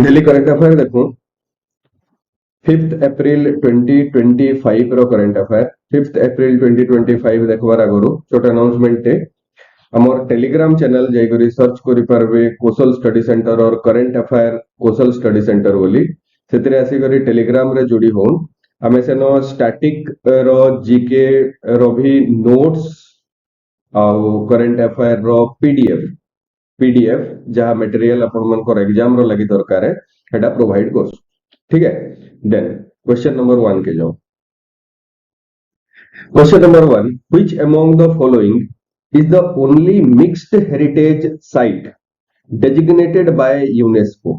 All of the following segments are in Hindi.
डेली करंट अफेयर देखो 5th एप्रिल 2025 रो करंट अफेयर 5th एप्रिल 2025 देखबार आगु छोटा अनाउंसमेंट टे हमर टेलीग्राम चैनल जाइकरी सर्च करि पारबे कौशल स्टडी सेंटर और करंट अफेयर कौशल स्टडी सेंटर बोली सेतरे आसी करी टेलीग्राम रे जुड़ी हो हमें सेनो स्टैटिक रो जीके रो भी नोट्स आउ करंट अफेयर रो पीडीएफ जहां मटेरियल अपन मन को एग्जाम रो लगी दरकार है हेडा प्रोवाइड कर ठीक है। देन क्वेश्चन नंबर 1 के जाओ। Question number 1 which among the following is the only mixed heritage site designated by UNESCO।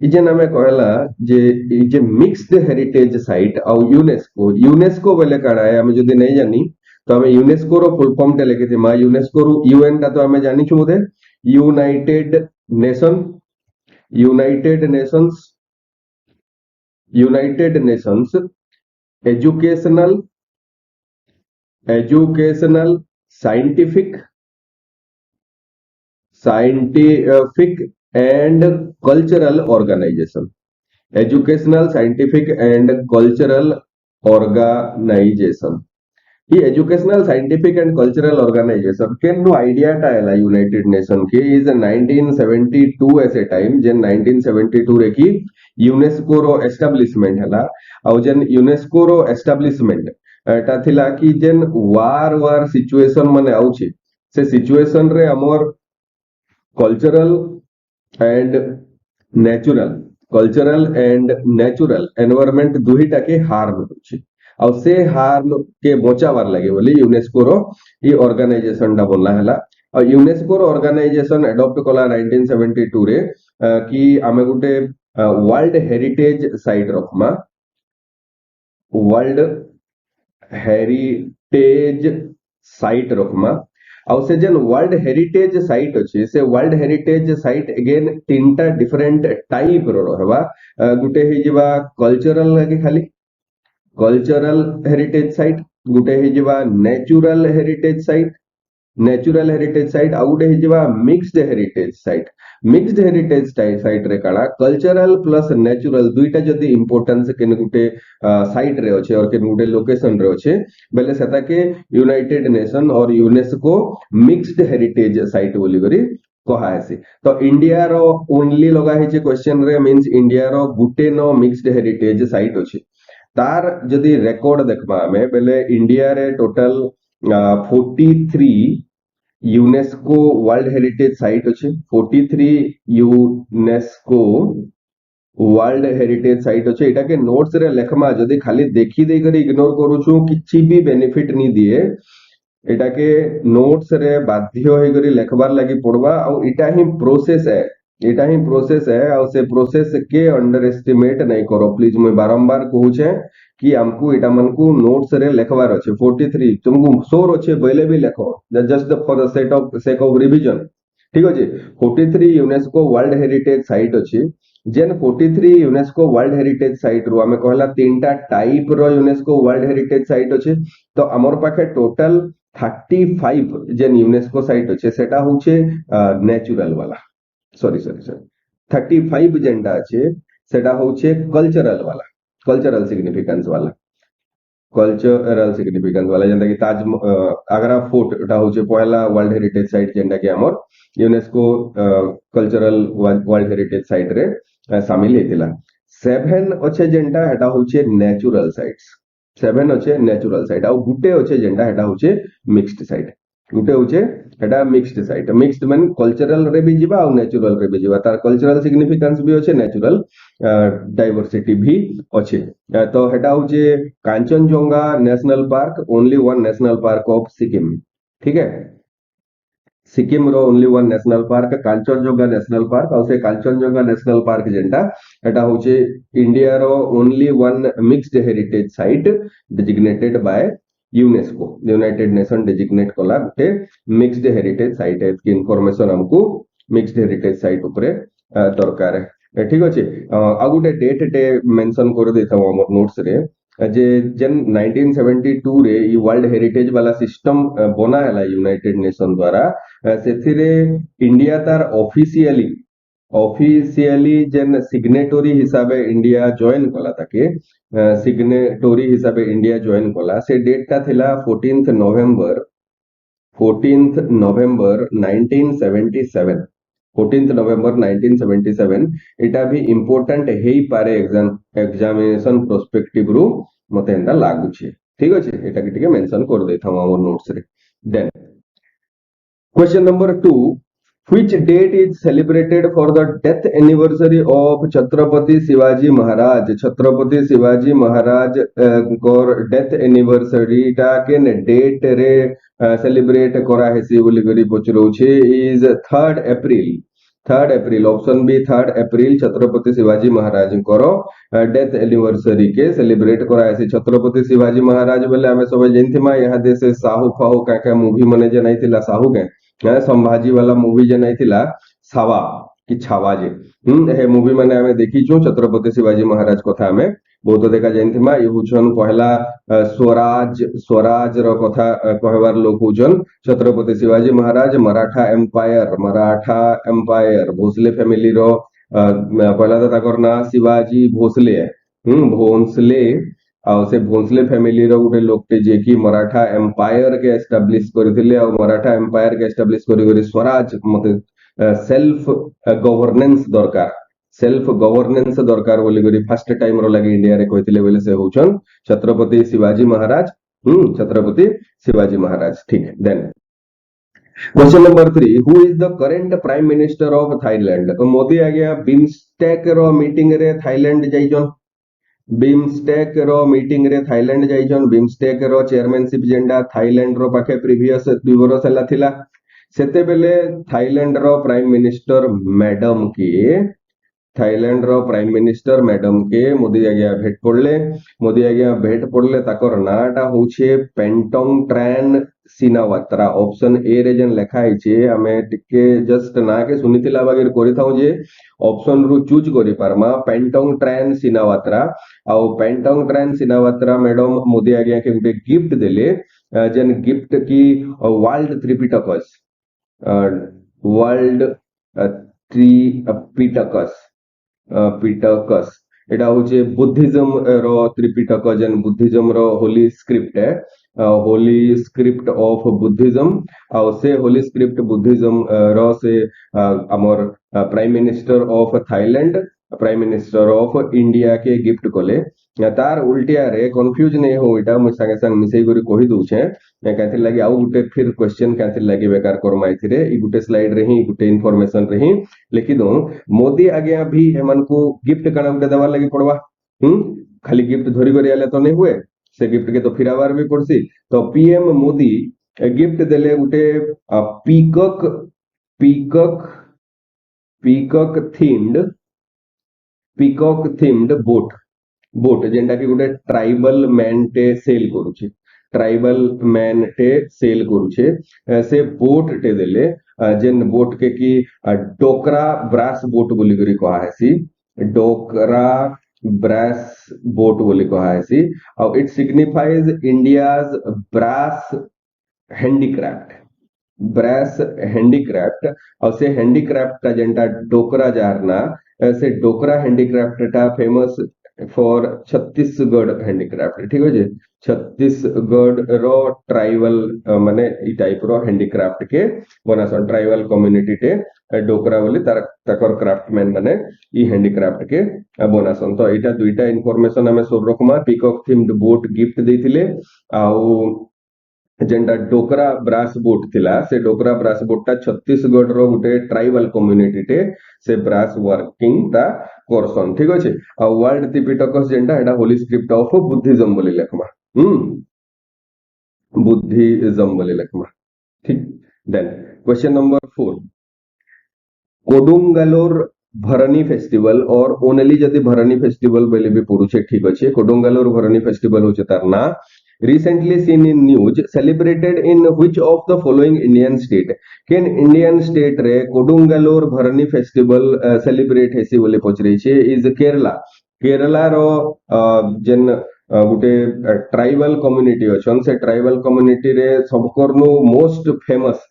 इजेन हमें कहला जे मिक्स्ड हेरिटेज साइट और यूनेस्को बोले काना है हमें जदी नहीं जानी तो हमें यूनेस्को रो फुल फॉर्म टे लेके थे मा यूनेस्को रो यूएन ता तो हमें जानी छु बोधे United Nation United Nations Educational Scientific and Cultural Organisation Educational Scientific and Cultural Organisation ये Educational Scientific and Cultural Organisation केन नो आइडिया टाइला यूनाइटेड नेशन के इज 1972 ऐसे टाइम जेन 1972 रे की यूनेस्को रो एस्टैब्लिशमेंट हला और जेन यूनेस्को रो एस्टैब्लिशमेंट एटा थिला कि जेन वार सिचुएशन माने आउची से सिचुएशन रे हमर कल्चरल एंड नेचुरल एनवायरनमेंट दुहीटा के हार्म होची और से हार्म के बचावार लगे बोली यूनेस्को रो ई ऑर्गेनाइजेशन डा बनला हला और यूनेस्को रो ऑर्गेनाइजेशन एडॉप्ट कला 1972 रे कि आमे गुटे world heritage site Rakhma world heritage site Rakhma और से जन वर्ल्ड हेरिटेज साइट अच्छे से वर्ल्ड हेरिटेज साइट अगेन तीनटा डिफरेंट टाइप रो हेबा गुटे हे जिबा कल्चरल लगे खाली कल्चरल हेरिटेज साइट गुटे हे जिबा नेचुरल हेरिटेज साइट आ गुटे हे जिबा मिक्स्ड हेरिटेज साइट रे काला कल्चरल प्लस नेचुरल दुईटा जदी इंपोर्टेंस केन गुटे साइट रे अच्छे और केन गुटे लोकेशन रे अच्छे बेले सेता के यूनाइटेड नेशन और यूनेस्को मिक्स्ड हेरिटेज साइट बोली करी कहा है तो इंडिया रो ओनली लगा है क्वेश्चन रे मींस इंडिया रो गुटे नो मिक्स्ड हेरिटेज साइट अच्छे तार जदी रेकॉर्ड देखबा हमें बेले इंडिया रे total 43 UNESCO world heritage site अच्छे 43 यूनेस्को वर्ल्ड हेरिटेज साइट अच्छे एटा के नोट्स रे लेखमा जदी खाली देखी दे करी इग्नोर करू छु किछि भी बेनिफिट नी दिए एटा के नोट्स रे बाध्य होई करी लेखबार लागि पड़बा और एटा ही प्रोसेस है और से प्रोसेस के अंडर एस्टिमेट नहीं करो प्लीज मैं बारंबार कहू छे कि हमको एटा मन को नोट्स रे लेखबार अच्छे 43 तुमको शोर अच्छे बेले भी लेखो just for the sake of revision ठीक अछि 43 यूनेस्को वर्ल्ड हेरिटेज साइट अछि जेन 43 यूनेस्को वर्ल्ड हेरिटेज साइट रो हमें कहला तीनटा टाइप रो यूनेस्को वर्ल्ड हेरिटेज साइट अछि तो हमर पाखे टोटल 35 जेन यूनेस्को साइट अछि सेटा होचे नेचुरल वाला सॉरी 35 जेंटा अच्छे सेटा होचे कल्चरल सिग्निफिकेंस वाला जेंटा कि ताज आगरा फोर्ट एटा होचे पहला वर्ल्ड हेरिटेज साइट जेंटा कि हमर UNESCO cultural world heritage site रे शामिल हेतिला 7 अच्छे जेंटा हेटा होचे नेचुरल साइट और गुटे अच्छे जेंटा हेटा होचे मिक्स्ड साइट गुटे होचे एटा मिक्स्ड साइट मिक्स्ड मान कल्चरल रे भी जीवा और नेचुरल रे भी जीवा तार कल्चरल सिग्निफिकेंस भी अच्छे नेचुरल डाइवर्सिटी भी अच्छे तो हेटा होचे Kanchenjunga national park only one national park of Sikkim ठीक है सिक्किम रो only one national park Kanchenjunga national park और से कांचनजंगा नेशनल पार्क जेंटा एटा होचे इंडिया रो only one mixed heritage site designated by UNESCO United Nation designate कला गुटे मिक्स्ड हेरिटेज साइट है की इंफॉर्मेशन हमको मिक्स्ड हेरिटेज साइट ऊपर दरकार है ठीक अछि आ गुटे डेट टे मेंशन कर देता हम नोट्स रे जे जेन 1972 रे ई वर्ल्ड हेरिटेज वाला सिस्टम बना हैला यूनाइटेड नेशन द्वारा सेथिरे इंडिया तार ऑफिशियली ऑफिशियली जेन सिग्नेटरी हिसाबे इंडिया जॉइन कला ताके सिग्नेटरी हिसाबे इंडिया जॉइन कला से डेट टा थिला 14th नवंबर 1977 14th नवंबर 1977 एटा भी इंपोर्टेंट हेई पारे एग्जामिनेशन प्रोस्पेक्टिव रु मते एंदा लागु छे ठीक अछि एटा के टिके मेंशन कर देथाम हमर नोट्स रे then question number 2 which date is celebrated for the death anniversary of Chhatrapati Shivaji Maharaj Chhatrapati Shivaji Maharaj core death anniversary टा के डेट रे सेलिब्रेट करा हेसी बोली करी पचरो छे is 3rd April option B 3rd April Chhatrapati Shivaji Maharaj करो डेथ एनिवर्सरी के सेलिब्रेट करा हेसी छत्रपति शिवाजी महाराज बोले हमें सब जानथिमा यहा देश साहू फाहू का मूवी मने जे नैथिला साहू के संभाजी वाला मूवी जे नैथिला छावा कि छावा जे हे मूवी माने हमें देखी छु छत्रपति शिवाजी महाराज कथा हमें बहुत देखा जानथिमा ये हुछन पहला स्वराज रो कथा कहवार लोग हुछन छत्रपति शिवाजी महाराज मराठा एम्पायर भोसले फैमिली रो पहला तो ताकर ना शिवाजी भोसले भोसले आ से भोसले फैमिली रो गुटे लोकटे जे कि मराठा एम्पायर के एस्टैब्लिश करथिले और मराठा एम्पायर के एस्टैब्लिश करी स्वराज मते सेल्फ गवर्नेंस दरकार बोली करी फर्स्ट टाइम रो लगे इंडिया रे कहथिले बोले से होचन छत्रपति शिवाजी महाराज ठीक then question number 3 who is the current prime minister of Thailand Modi आ गया बिम्स्टेक रो मीटिंग रे थाईलैंड जाइजन बिम्स्टेक रो मीटिंग रे थाईलैंड जाइजन बिम्स्टेक रो चेयरमैनशिप जेंडा थाईलैंड रो पाखे प्रीवियस 2 बरस हला थिला सेते बेले थाईलैंड रो प्राइम मिनिस्टर मैडम के थाईलैंड रो प्राइम मिनिस्टर मैडम के मोदी आज्ञा भेट पड़ले ताकर नाटा होछे पेंटोंग ट्रैन सिनावात्रा ऑप्शन ए रे जन लेखा हिचे हमें टिके जस्ट ना के सुनिथिला बागेर करिथाउ जे ऑप्शन रु चूज करि पारमा पेंटोंग ट्रैन सिनावात्रा आ पेंटोंग ट्रैन सिनावात्रा मैडम मोदी आज्ञा के गुटे गिफ्ट देले जन गिफ्ट की वर्ल्ड त्रिपिटकस पिटकस एटा होचे बुद्धिज्म रो त्रिपिटक जन बुद्धिज्म रो होली स्क्रिप्ट है होली स्क्रिप्ट ऑफ बुद्धिज्म और से होली स्क्रिप्ट बुद्धिज्म रो से हमर prime minister of Thailand prime minister of India के गिफ्ट कोले तार उल्टिया रे कंफ्यूज नहीं हो इटा मु संगे संग मिसई करी कहि दउ छे काथि लागि आउ गुटे फिर क्वेश्चन काथि लागि बेकार करमाइ थिरे ई गुटे स्लाइड रे ही गुटे इंफॉर्मेशन रे ही लिखि दो मोदी आगे भी एमन को गिफ्ट कणा गुटे देवा लागि पड़वा खाली गिफ्ट धरि करी आले तो नहीं हुए से गिफ्ट के तो फिरावार भी पड़सी तो पीएम मोदी गिफ्ट देले गुटे पीकॉक थीम्ड बोट जेंटा कि गोटे ट्राइबल मैन टे सेल करूचे से बोट टे देले जेन बोट के की डोकरा ब्रास बोट बोली करी कहा हैसी डोकरा ब्रास बोट बोली कहा हैसी और it signifies India's brass handicraft और से हैंडीक्राफ्ट का जेंटा डोकरा जारना से डोकरा हैंडीक्राफ्ट टा फेमस फॉर छत्तीसगढ़ हैंडीक्राफ्ट ठीक है छत्तीसगढ़ रो ट्राइबल माने ई टाइप रो हैंडीक्राफ्ट के बनासन ट्राइबल कम्युनिटी टे डोकरा बोली ताकर क्राफ्टमैन माने ई हैंडीक्राफ्ट के बनासन तो एटा दुईटा इंफॉर्मेशन हमें सब Rakhma peacock themed boat gift देथिले आउ जेंटा डोकरा ब्रास बोट थिला से डोकरा ब्रास बोट टा छत्तीसगढ़ रो गुटे ट्राइबल कम्युनिटी टे से ब्रास वर्किंग ता करसन ठीक अछि आ world त्रिपिटकस जेंटा Etah Holi script of Buddhism बोली लेखमा बुद्धिज्म बोली लेखमा ठीक देन क्वेश्चन नंबर 4 कोडुंगालोर भरनी फेस्टिवल और ओनली जदि भरनी फेस्टिवल बोली भी पुरुछे ठीक अछि कोडुंगालोर भरनी फेस्टिवल होचे तार ना recently seen in news celebrated in which of the following Indian state केन इंडियन स्टेट रे कोडुंगालोर भरनी फेस्टिवल सेलिब्रेट हेसी बोले पचरे छे is Kerala row gen Gute tribal community अछन से ट्राइबल कम्युनिटी रे सबकोरनु मोस्ट फेमस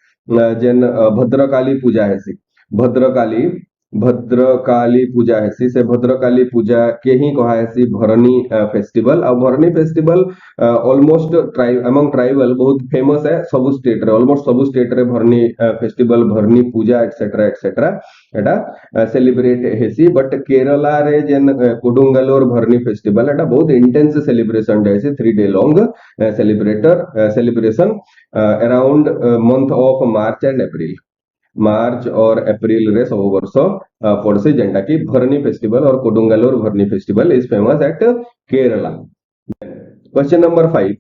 जेन भद्रकाली पूजा हेसी भद्रकाली भद्रकाली पूजा हेसी से भद्रकाली पूजा के ही कहा हेसी भरनी फेस्टिवल आ भरनी फेस्टिवल ऑलमोस्ट अमंग ट्राइबल बहुत फेमस है सब स्टेट रे ऑलमोस्ट सब स्टेट रे भरनी फेस्टिवल भरनी पूजा एक्सेट्रा एटा सेलिब्रेट हेसी बट केरला रे जेन कोडुंगलोर भरनी फेस्टिवल एटा बहुत इंटेंस सेलिब्रेशन डे हेसी 3 day long celebration around month of March and April March और अप्रैल रे सब वर्ष पड़से जेंटा की भरनी फेस्टिवल और कोडुंगलोर Bharani festival is famous eight Kerala. Question number 5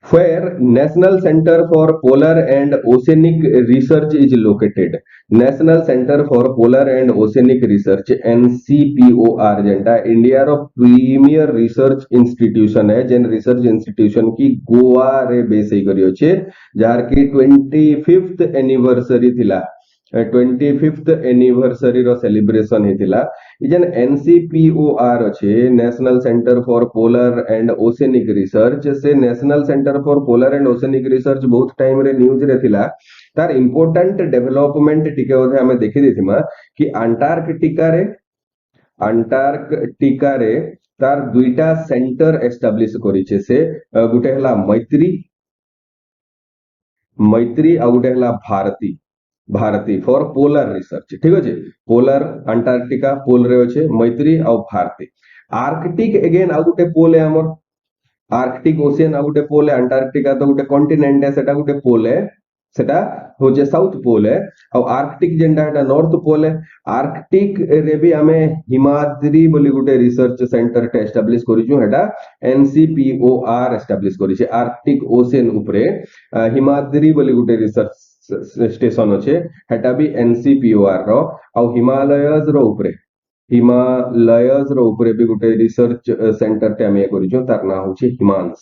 where National Center for Polar and Oceanic Research is located. National Center for Polar and Oceanic Research NCPOR जेंटा इंडिया रो प्रीमियर रिसर्च इंस्टीट्यूशन है जेन रिसर्च इंस्टीट्यूशन की गोवा रे बेस ही करियो छे जार की 25th एनिवर्सरी थिला 25th एनिवर्सरी रो सेलिब्रेशन हेतिला इजन एनसीपीओआर अच्छे National Centre for Polar and Oceanic Research से National Centre for Polar and Oceanic Research बहुत टाइम रे न्यूज रे थिला तार इंपोर्टेंट डेवलपमेंट टिके बोधे हमें देखि देथिमा कि अंटार्कटिका रे तार दुईटा सेंटर एस्टाब्लिश करिছে से गुटे हला मैत्री आ गुटे हला भारती फॉर पोलर रिसर्च ठीक अच्छे पोलर अंटार्कटिका पोल रे अच्छे मैत्री आ भारती आर्कटिक एगेन आ गुटे पोल है हमर आर्कटिक ओशियन आ गुटे पोल है अंटार्कटिका तो गुटे कॉन्टिनेंट है सेटा गुटे पोल है सेटा होचे साउथ पोल है और आर्कटिक जेंडा है नॉर्थ पोल है आर्कटिक रे भी हमें हिमाद्री बोली गुटे रिसर्च सेंटर टे एस्टाब्लिश करिछु हेटा एनसीपीओआर एस्टाब्लिश करिছে आर्कटिक ओशियन उपरे हिमाद्री बोली गुटे रिसर्च स्टेशन अच्छे हेटा भी एनसीपीओआर रो आ हिमालयस रो उपरे भी गुटे रिसर्च सेंटर टे हम करिछु तार ना होची हिमांस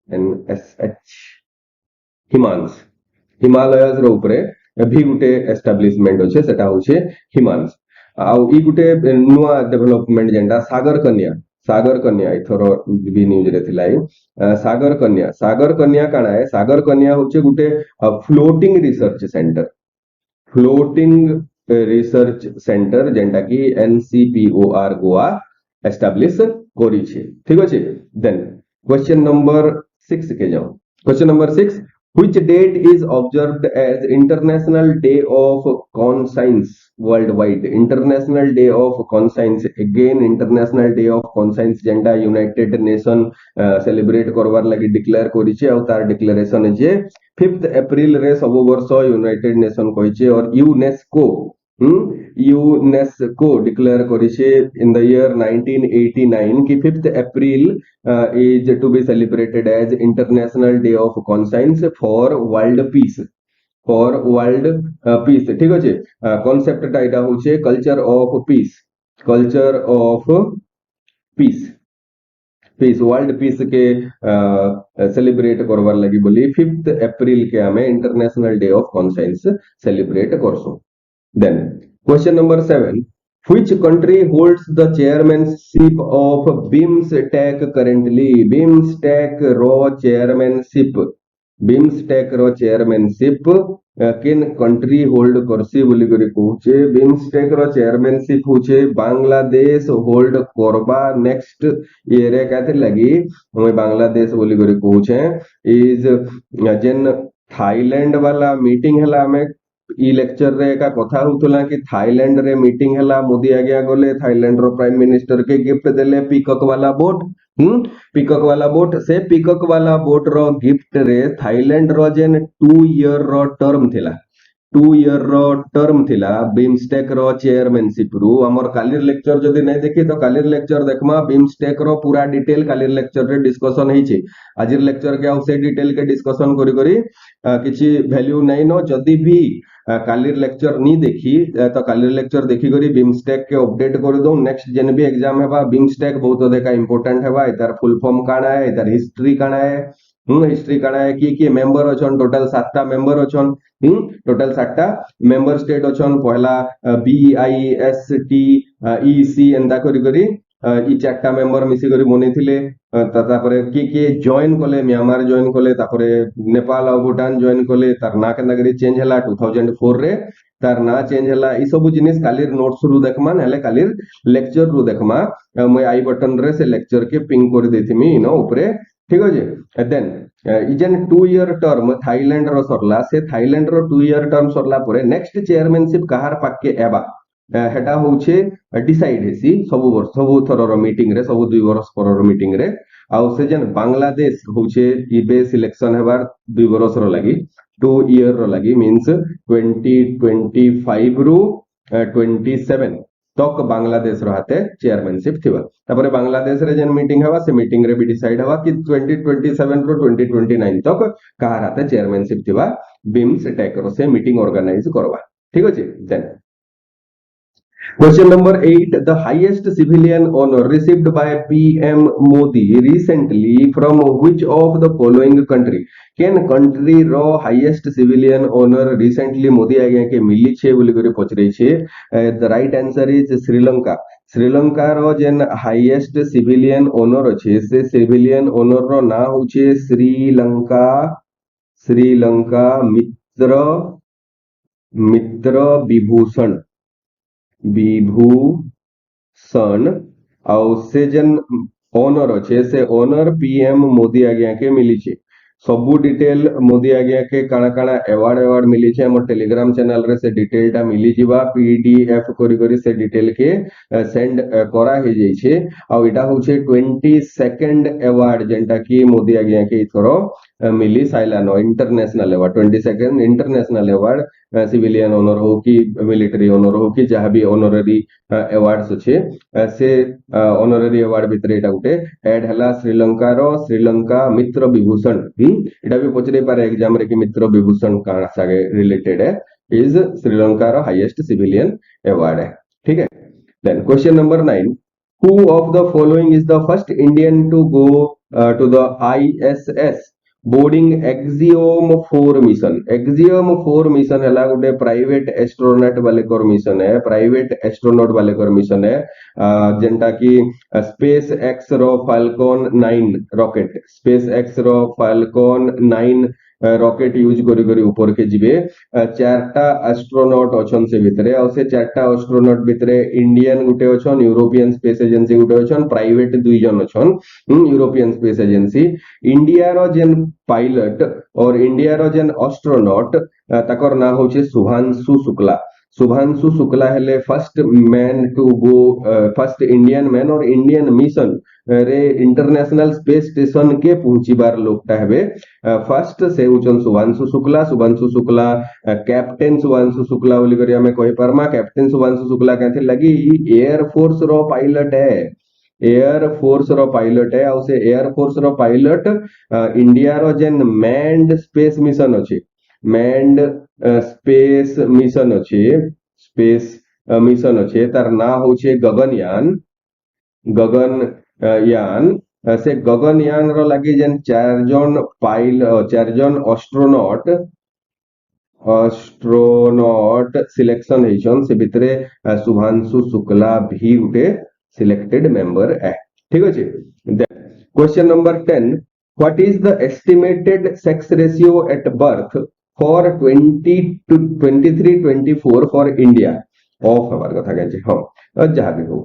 एनएसएच हिमांस हिमालयस रो उपरे भी गुटे एस्टाब्लिशमेंट अच्छे सेटा होचे हिमांस आ ई गुटे नुआ डेवलपमेंट जेंडा सागर कन्या इथरो भी न्यूज रे थिलाई सागर कन्या काना है सागर कन्या होचे गुटे फ्लोटिंग रिसर्च सेंटर जेंटा की एनसीपीओआर गोवा एस्टाब्लिश करिছে ठीक अछि देन क्वेश्चन नंबर 6 के जाओ question number 6 which date is observed as International Day of Conscience worldwide. International Day of Conscience again International Day of Conscience जेंडा यूनाइटेड नेशन सेलिब्रेट करवार लागि डिक्लेयर करिছে और तार डिक्लेरेशन जे 5th अप्रैल रे सब वर्ष यूनाइटेड नेशन कहिছে और यूनेस्को डिक्लेयर करिছে इन द ईयर 1989 की 5th April is to be celebrated as International Day of Conscience for World Peace ठीक अछि कांसेप्ट टा इटा होचे culture of peace world peace के सेलिब्रेट करवार लागि बोली 5th अप्रैल के हमें International Day of Conscience celebrate करसो then question number 7 which country holds the chairmanship of BIMSTEC currently BIMSTEC रो चेयरमैनशिप किन कंट्री होल्ड करसी बोली करी कहूचे BIMSTEC रो चेयरमैनशिप होचे बांग्लादेश होल्ड करबा नेक्स्ट ईयर काथे लगी हम बांग्लादेश बोली करी कहूचे इज जेन थाईलैंड वाला मीटिंग हला में ई लेक्चर रे का कथा होतला कि थाईलैंड रे मीटिंग हला मोदी आज्ञा गले थाईलैंड रो प्राइम मिनिस्टर के गिफ्ट देले पीकॉक वाला बोट से पीकॉक वाला बोट रो गिफ्ट रे थाईलैंड रो जेन 2 ईयर रो टर्म थिला BIMSTEC रो चेयरमैनशिप रु हमर कालीर लेक्चर जदी नै देखि तो कालीर लेक्चर देखमा BIMSTEC रो पूरा डिटेल कालीर लेक्चर रे डिस्कशन हिचे आजिर लेक्चर के से डिटेल के डिस्कशन करी किछि वैल्यू नै नो जदी भी कालीर लेक्चर नी देखी तो कालीर लेक्चर देखी करी BIMSTEC के अपडेट कर दो नेक्स्ट जेन भी एग्जाम हेबा BIMSTEC बहुत अधिक इंपोर्टेंट हेबा इतार फुल फॉर्म काना है इतार हिस्ट्री काना है हिस्ट्री काना है की मेंबर अछन टोटल 7टा मेंबर अछन टोटल 7टा मेंबर स्टेट अछन पहला BIST EC एंदा करी इ चारटा मेंबर मिसी करी बनेथिले तापरे किए जॉइन कले म्यांमार जॉइन कले तापरे नेपाल और भूटान जॉइन कले तार ना केनता करी चेंज हला 2004 रे तार ना चेंज हला ई सब जिनिस कालीर नोट्स रु देखमा नले कालीर लेक्चर रु देखमा मैं आई बटन रे से लेक्चर के पिंग कर देथिमी इनो ऊपरे ठीक अछि देन इजन 2 ईयर टर्म थाईलैंड रो सरला से थाईलैंड रो 2 ईयर टर्म सरला परे नेक्स्ट चेयरमैनशिप कहार पाके एबा हेटा होउछे डिसाइड हेसी सब वर्ष सब थरर मीटिंग रे सब 2 वर्ष परर मीटिंग रे आउ से जन बांग्लादेश होउछे इबे सिलेक्शन हेबार 2 वर्ष रो लागि 2 ईयर रो लागि मींस 2025 रु 27 तक बांग्लादेश रो हाथे चेयरमैनशिप थिबा तापरे बांग्लादेश रे जन मीटिंग हेबा से मीटिंग रे भी डिसाइड हेबा कि 2027 रो 2029 तक कहार हाथे चेयरमैनशिप थिबा बिम्स टेक रो से मीटिंग ऑर्गेनाइज करबा ठीक अछि then Question number 8. The highest civilian honor received by PM Modi recently from which of the following country? Can country ro highest civilian honor recently Modi आगे के मिली छे बोली करे पचरे छे the right answer is Sri Lanka. Sri Lanka रो जेन हाईएस्ट सिविलियन honor छे से सिविलियन honor रो ना होछे श्रीलंका मित्र विभूषण आउ से जन ऑनर अच्छे से ऑनर पीएम मोदी आज्ञा के मिली छे सबू डिटेल मोदी आज्ञा के काना काना अवार्ड मिली छे हमर टेलीग्राम चैनल रे से डिटेल टा मिली जीवा पीडीएफ करी करी से डिटेल के सेंड करा हे जाई छे आ एटा होछे 22nd अवार्ड जेंटा की मोदी आज्ञा के इथरो मिली साइलानो international award 22nd international award civilian honour हो कि मिलिटरी ऑनर हो कि जहां भी ऑनररी अवार्ड्स छे से ऑनररी अवार्ड भितरे एटा गुटे ऐड हला श्रीलंका मित्र विभूषण एटा भी पचरे पारे एग्जाम रे कि मित्र विभूषण का सागे रिलेटेड है इज श्रीलंका रो हाईएस्ट सिविलियन अवार्ड है ठीक है then question number 9 who of the following is the first Indian to go to the ISS boarding axiom 4 mission axiom 4 mission है गोटे प्राइवेट एस्ट्रोनॉट वाले कर मिशन है प्राइवेट एस्ट्रोनॉट वाले कर मिशन है जेंटा की स्पेस एक्स रो फाल्कन 9 रॉकेट स्पेस एक्स रो फाल्कन 9 रॉकेट यूज करी करी ऊपर के जिबे चारटा एस्ट्रोनॉट अछन से भितरे और से चारटा एस्ट्रोनॉट भितरे इंडियन गुटे अछन यूरोपियन स्पेस एजेंसी गुटे अछन प्राइवेट दुई जन अछन यूरोपियन स्पेस एजेंसी इंडिया रो जेन पायलट और इंडिया रो जेन एस्ट्रोनॉट तकर ना होचे शुभांशु शुक्ला हेले first man to go first Indian man और इंडियन मिशन रे इंटरनेशनल स्पेस स्टेशन के पहुंचीबार लोकटा हेबे फर्स्ट से उचन शुभांशु शुक्ला कैप्टेन शुभांशु शुक्ला बोली करी हमें कहि परमा कैप्टेन शुभांशु शुक्ला कहथे लगी एयर फोर्स रो पायलट है एयर फोर्स रो पायलट है और से एयर फोर्स रो पायलट इंडिया रो जेन मैन्ड स्पेस मिशन अछि मैन्ड स्पेस मिशन अच्छे तार ना होचे गगनयान से गगनयान रो लागि जेन चार जन एस्ट्रोनॉट सिलेक्शन हेछन से भितरे शुभांशु शुक्ला भी उठे सिलेक्टेड मेंबर है ठीक अछि question number 10 what is the estimated sex ratio at birth for 23-24 for India of हमार कथा कहै छै हां जहां भी हो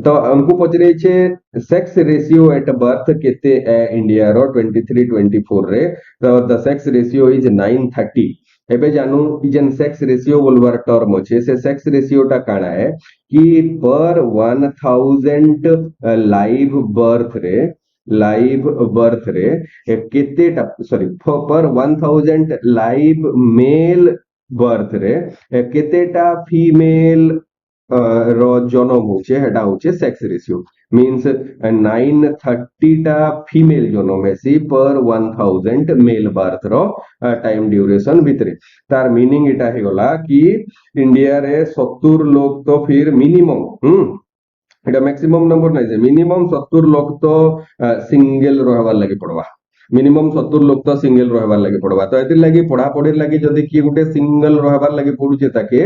तो हमको पचरे छै सेक्स रेशियो एट बर्थ केते इंडिया रो 23-24 रे तो द सेक्स रेशियो इज 9:30 एबे जानू ई जन सेक्स रेशियो बोलबार टर्म छै से सेक्स रेशियो टा काना है कि पर 1000 लाइव बर्थ रे केतेटा सॉरी पर 1000 लाइव मेल बर्थ रे केतेटा फीमेल रो जन्म होचे हेटा होचे सेक्स रेशियो मींस 930 टा फीमेल जन्म हेसी पर 1000 मेल बर्थ रो टाइम ड्यूरेशन भितरे तार मीनिंग एटा हे गला कि इंडिया रे 70 लोग तो फिर मिनिमम एटा मैक्सिमम नंबर नै जे मिनिमम 70 लोग तो सिंगल रहबार लागि पड़वा मिनिमम 70 लोग तो सिंगल रहबार लगे पड़वा तो एतिर लगी पढ़ा पढ़ी लगी जदि किए गुटे सिंगल रहबार लगे पड़ुचे ताके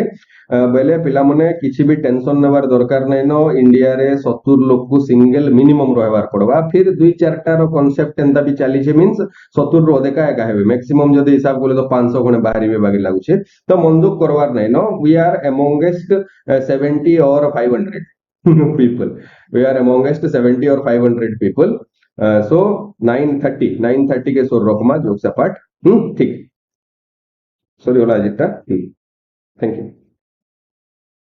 बेले पिला माने किछि भी टेंशन नेबार दरकार नै न इंडिया रे 70 लोग को सिंगल मिनिमम रहबार पड़वा फिर दुई चारटा रो कांसेप्ट एंता भी चली छे मींस 70 रो अधिका एका हेबे मैक्सिमम जदि हिसाब करले तो 500 खने बाहरिबे बागी लागुछे तो मन दुख करवार नै न वी आर अमंगेस्ट 70 और 500 people we are amongst 70 or 500 people so 930 के सोर रखमा जोक सपाट ठीक सॉरी होला जिता थैंक यू